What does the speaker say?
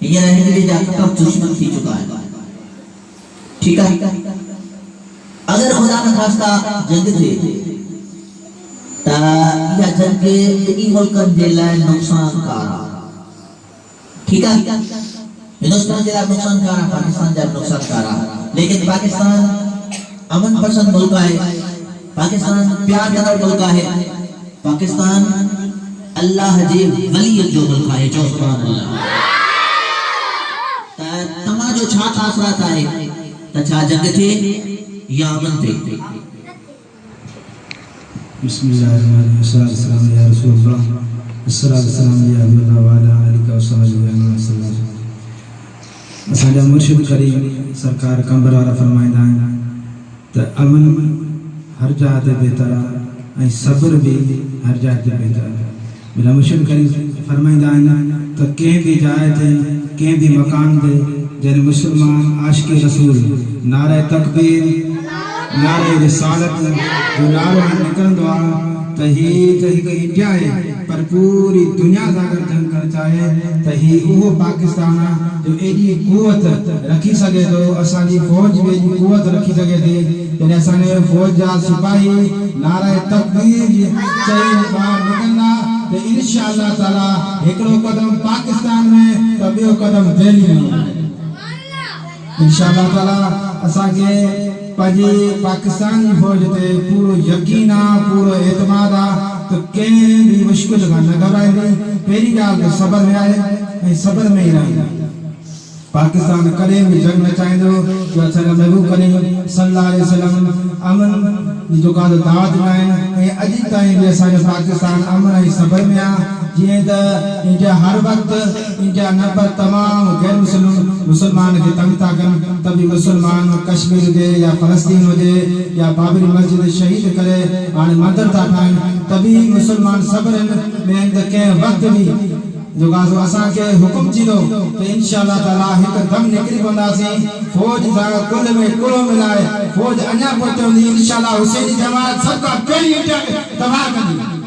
ये रहने के जाकर कब दुश्मन थी चुका है। ठीक है, अगर खुदा न खास्ता जंग थे ता या जंग के इन मुल्कन जे लाए नुकसान कार। ठीक है, हिंदुस्तान जरा नुकसान कार, पाकिस्तान जरा नुकसान कार, लेकिन पाकिस्तान अमन पसंद मुल्क है, पाकिस्तान प्यार करने मुल्क है, पाकिस्तान अल्लाह जे वली जो मुल्क है। जो सुभान अल्लाह तमा जो छा तासरात है त छा जंग थे या अमन थे। बिस्मिल्लाहिर्रहमानिर्रहीम, अस्सलाम या रसूलल्लाह, अस्सलाम या हबीबल्लाह व अला आलिका व सहबिही वसल्लम। असांजा मुर्शिद करीम सरकार कंबर वारा फरमाइंदा आहिनि त अमन हर जगह ते बेहतर आहे ऐं सब्र भी हर जगह ते बेहतर आहे। मेरा मुर्शिद करीम फरमाइंदा आहिनि त कंहिं बि जाइ ते कंहिं बि मकान ते जॾहिं मुसलमान आशिक़े रसूल नारे तकबीर नारे रिसालत जो नारो निकिरंदो आहे त हिकु इंडिया आहे, पर पूरी दुनिया सां अगरि जंग करणु चाहे त उहो पाकिस्तान आहे जो एॾी कुवत रखी सघे थो, असांजी फ़ौज बि एॾी कुवत रखी सघे थी। जॾहिं असांजे फ़ौज जा सिपाही नारे तकबीर चई ॿाहिरि निकिरंदा त इंशाअल्लाह ताला हिकिड़ो क़दम पाकिस्तान में त ॿियो क़दम दिल्ली में। इंशाअल्लाह ताला असांखे पंहिंजी पाकिस्तान जी फ़ौज ते पूरो यकीन आहे, पूरो एतमाद आहे त कंहिं बि मुश्किल खां न घबराईंदी। पहिरीं ॻाल्हि त सब्र में आहे ऐं सब्र में ई रहंदी। पाकिस्तान कॾहिं बि जंग न चाहींदो। जो असांजा महबूब करीम सल्लल्लाहु अलैहि वसल्लम अमन जो का दावत ॾिना आहिनि ऐं अॼु ताईं बि असांजो पाकिस्तान अमन ऐं सब्र में आहे। जीअं त इंडिया हर वक़्तु इंडिया न पर तमामु गैर मुसलमान खे तंग था कनि, त बि मुसलमान कश्मीर हुजे या फ़लस्तीन हुजे या बाबरी मस्जिद शहीद करे हाणे मंदर था ठाहिनि, त बि मुसलमान सब्र में त कंहिं वक़्तु बि जो असांखे हुकुम थींदो त इंशाअल्लाह ताला हिकदमि निकिरी पवंदासीं। फ़ौज सां कुल में कुलो मिलाए फ़ौज अञा पहुती हूंदी। इंशाअल्लाह हुसैनी जमात सभ खां पहिरीं इंडिया खे तबाह कंदी।